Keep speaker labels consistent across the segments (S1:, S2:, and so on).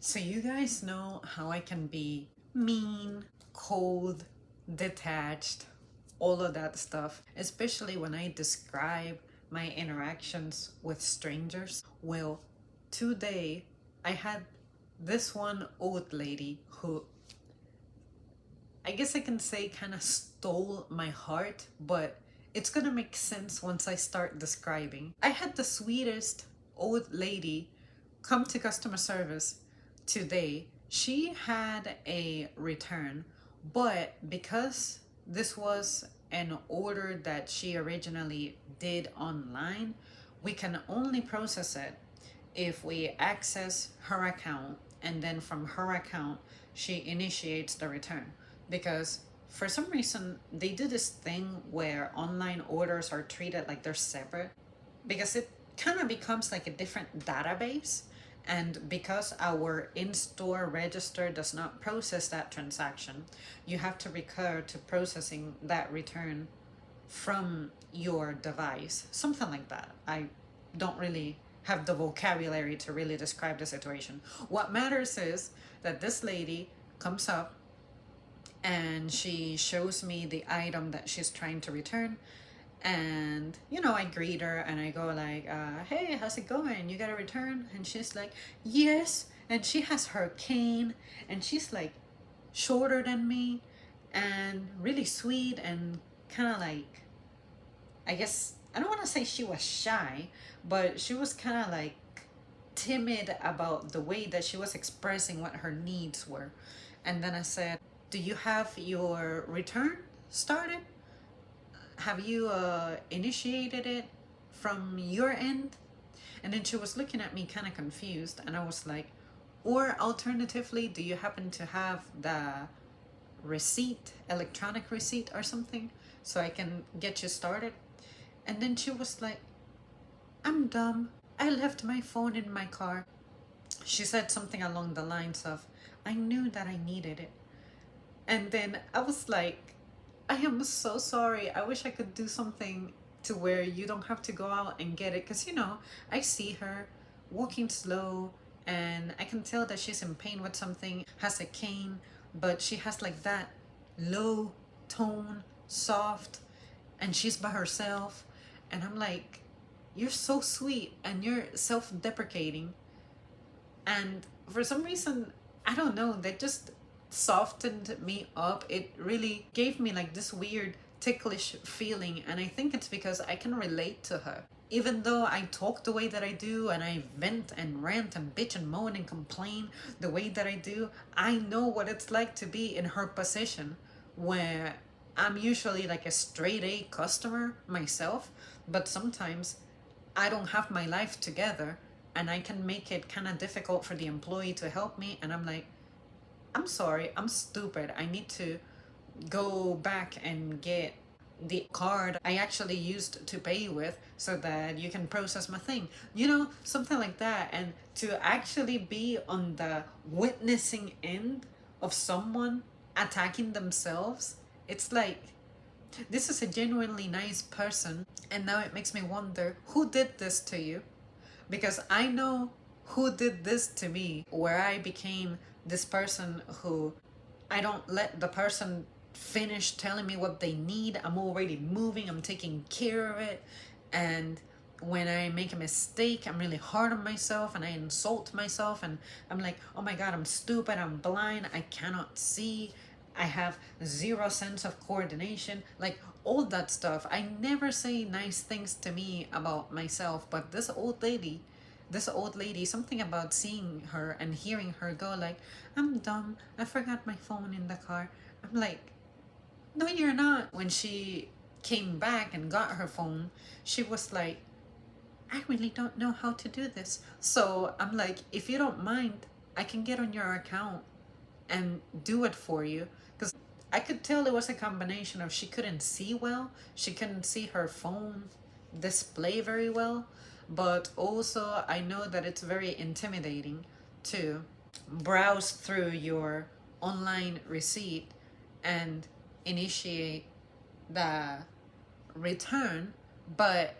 S1: So you guys know how I can be mean, cold, detached, all of that stuff, especially when I describe my interactions with strangers. Well, today I had this one old lady who I guess I can say kind of stole my heart, but it's gonna make sense once I start describing. I had the sweetest old lady come to customer service today. She had a return, but because this was an order that she originally did online, we can only process it if we access her account, and then from her account she initiates the return. Because for some reason they do this thing where online orders are treated like they're separate, because it kind of becomes like a different database, and because our in-store register does not process that transaction, you have to recur to processing that return from your device, something like that. I don't really have the vocabulary to really describe the situation. What matters is that this lady comes up and she shows me the item that she's trying to return, and I greet her and I go like, hey, how's it going, you got a return? And she's like, yes. And she has her cane, and she's like shorter than me and really sweet, and kind of like, I guess I don't want to say she was shy, but she was kind of like timid about the way that she was expressing what her needs were. And then I said, do you have your return started? Have you initiated it from your end? And then she was looking at me kind of confused, and I was like, or alternatively, do you happen to have the receipt, electronic receipt or something, so I can get you started? And then she was like, I'm dumb. I left my phone in my car. She said something along the lines of, I knew that I needed it. And then I was like, I am so sorry. I wish I could do something to where you don't have to go out and get it. Because, I see her walking slow, and I can tell that she's in pain with something, has a cane, but she has like that low tone, soft, and she's by herself. And I'm like, you're so sweet and you're self-deprecating. And for some reason, I don't know, that just softened me up. It really gave me like this weird ticklish feeling, and I think it's because I can relate to her. Even though I talk the way that I do, and I vent and rant and bitch and moan and complain the way that I do, I know what it's like to be in her position, where I'm usually like a straight A customer myself, but sometimes I don't have my life together, and I can make it kind of difficult for the employee to help me. And I'm like, I'm sorry, I'm stupid. I need to go back and get the card I actually used to pay with so that you can process my thing. Something like that. And to actually be on the witnessing end of someone attacking themselves, it's like, this is a genuinely nice person. And now it makes me wonder, who did this to you? Because I know who did this to me, where I became this person who, I don't let the person finish telling me what they need. I'm already moving, I'm taking care of it. And when I make a mistake, I'm really hard on myself and I insult myself, and I'm like, oh my God, I'm stupid, I'm blind, I cannot see, I have zero sense of coordination, like all that stuff. I never say nice things to me about myself, but this old lady, something about seeing her and hearing her go like, I'm dumb, I forgot my phone in the car. I'm like, no, you're not. When she came back and got her phone, she was like, I really don't know how to do this. So I'm like, if you don't mind, I can get on your account and do it for you. Because I could tell it was a combination of she couldn't see well, she couldn't see her phone display very well, but also I know that it's very intimidating to browse through your online receipt and initiate the return. But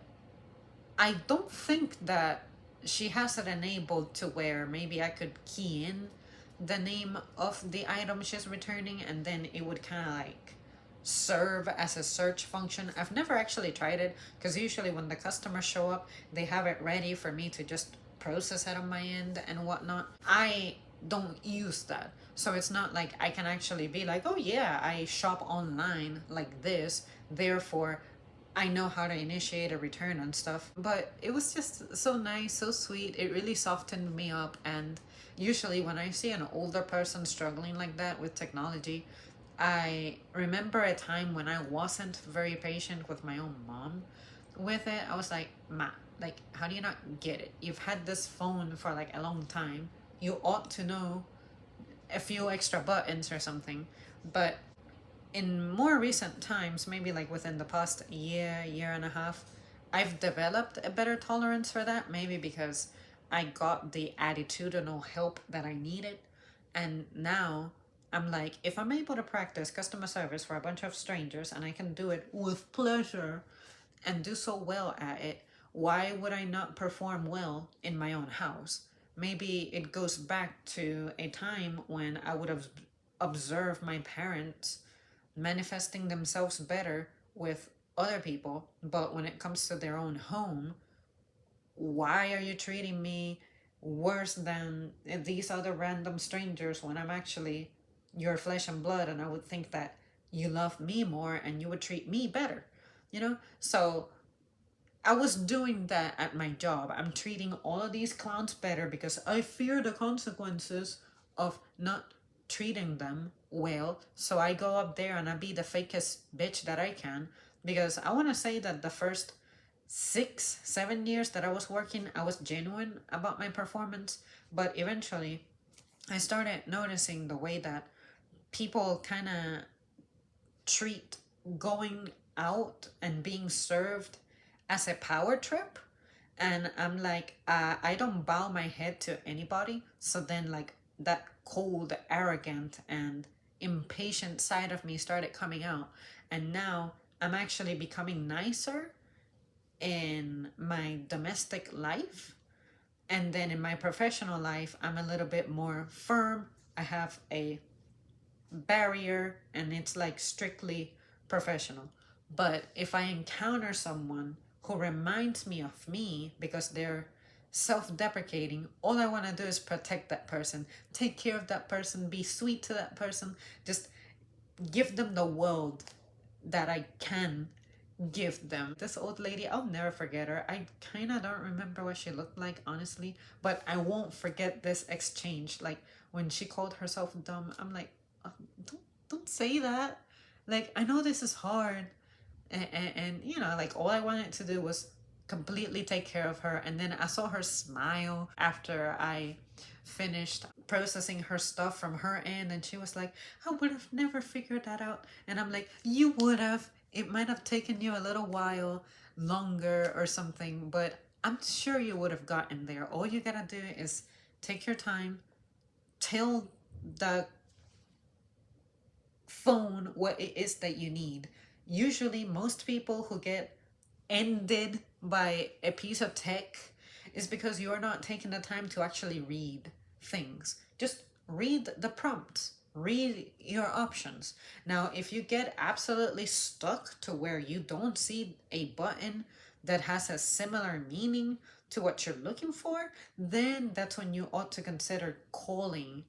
S1: I don't think that she has it enabled to where maybe I could key in the name of the item she's returning, and then it would kind of like serve as a search function. I've never actually tried it because usually when the customers show up, they have it ready for me to just process it on my end and whatnot. I don't use that. So it's not like I can actually be like, oh yeah, I shop online like this, therefore I know how to initiate a return and stuff. But it was just so nice, so sweet. It really softened me up. And usually, when I see an older person struggling like that with technology, I remember a time when I wasn't very patient with my own mom with it. I was like, Ma, like, how do you not get it? You've had this phone for like a long time. You ought to know a few extra buttons or something. But in more recent times, maybe like within the past year and a half, I've developed a better tolerance for that. Maybe because I got the attitudinal help that I needed. And now I'm like, if I'm able to practice customer service for a bunch of strangers and I can do it with pleasure and do so well at it, why would I not perform well in my own house? Maybe it goes back to a time when I would have observed my parents manifesting themselves better with other people, but when it comes to their own home, why are you treating me worse than these other random strangers when I'm actually your flesh and blood, and I would think that you love me more and you would treat me better, you know? So I was doing that at my job. I'm treating all of these clowns better because I fear the consequences of not treating them well. So I go up there and I be the fakest bitch that I can, because I want to say that the first 6, 7 years that I was working, I was genuine about my performance. But eventually, I started noticing the way that people kind of treat going out and being served as a power trip. And I'm like, I don't bow my head to anybody. So then, like, that cold, arrogant, and impatient side of me started coming out. And now I'm actually becoming nicer in my domestic life. And then in my professional life, I'm a little bit more firm. I have a barrier and it's like strictly professional. But if I encounter someone who reminds me of me because they're self-deprecating, all I want to do is protect that person, take care of that person, be sweet to that person, just give them the world that I can give them. This old lady, I'll never forget her. I kind of don't remember what she looked like, honestly, but I won't forget this exchange. Like when she called herself dumb, I'm like, don't say that. Like, I know this is hard. And you know, like all I wanted to do was completely take care of her. And then I saw her smile after I finished processing her stuff from her end, and she was like, I would have never figured that out. And I'm like, you would have. It might have taken you a little while longer or something, but I'm sure you would have gotten there. All you gotta do is take your time, tell the phone what it is that you need. Usually, most people who get ended by a piece of tech is because you're not taking the time to actually read things. Just read the prompts, read your options. Now, if you get absolutely stuck to where you don't see a button that has a similar meaning to what you're looking for, then that's when you ought to consider calling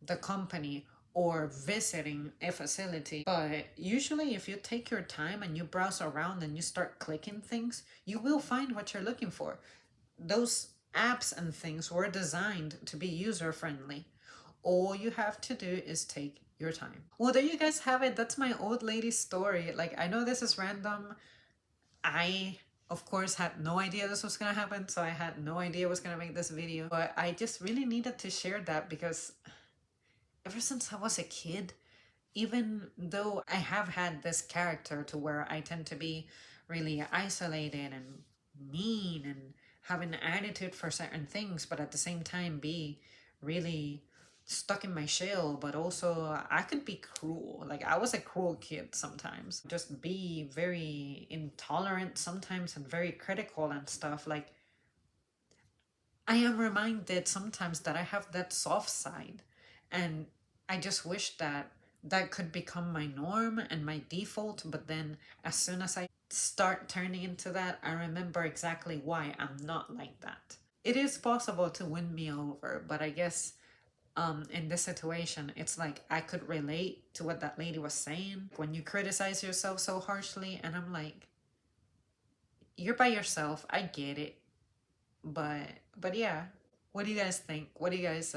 S1: the company or visiting a facility. But usually, if you take your time and you browse around and you start clicking things, you will find what you're looking for. Those apps and things were designed to be user friendly. All you have to do is take your time. Well, there you guys have it. That's my old lady story. Like, I know this is random. I, of course, had no idea this was gonna happen, so I had no idea I was gonna make this video. But I just really needed to share that because ever since I was a kid, even though I have had this character to where I tend to be really isolated and mean and have an attitude for certain things, but at the same time be really stuck in my shell, but also I could be cruel. Like I was a cruel kid sometimes. Just be very intolerant sometimes and very critical and stuff. Like I am reminded sometimes that I have that soft side, and I just wish that that could become my norm and my default. But then, as soon as I start turning into that, I remember exactly why I'm not like that. It is possible to win me over, but I guess in this situation, it's like I could relate to what that lady was saying when you criticize yourself so harshly, and I'm like, you're by yourself. I get it, but yeah, what do you guys think? What do you guys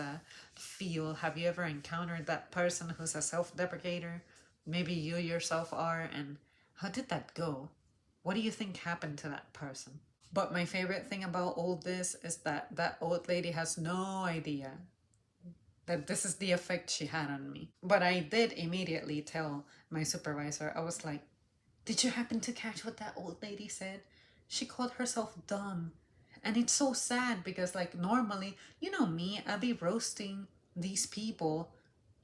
S1: feel? Have you ever encountered that person who's a self-deprecator? Maybe you yourself are, and how did that go? What do you think happened to that person? But my favorite thing about all this is that that old lady has no idea that this is the effect she had on me. But I did immediately tell my supervisor, I was like, did you happen to catch what that old lady said? She called herself dumb. And it's so sad because, like, normally, you know me, I'd be roasting these people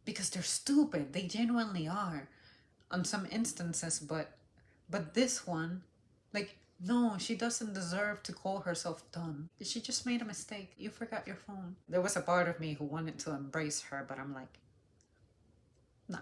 S1: because they're stupid. They genuinely are on some instances, but this one, like, no, she doesn't deserve to call herself dumb. She just made a mistake. You forgot your phone. There was a part of me who wanted to embrace her, but I'm like, no,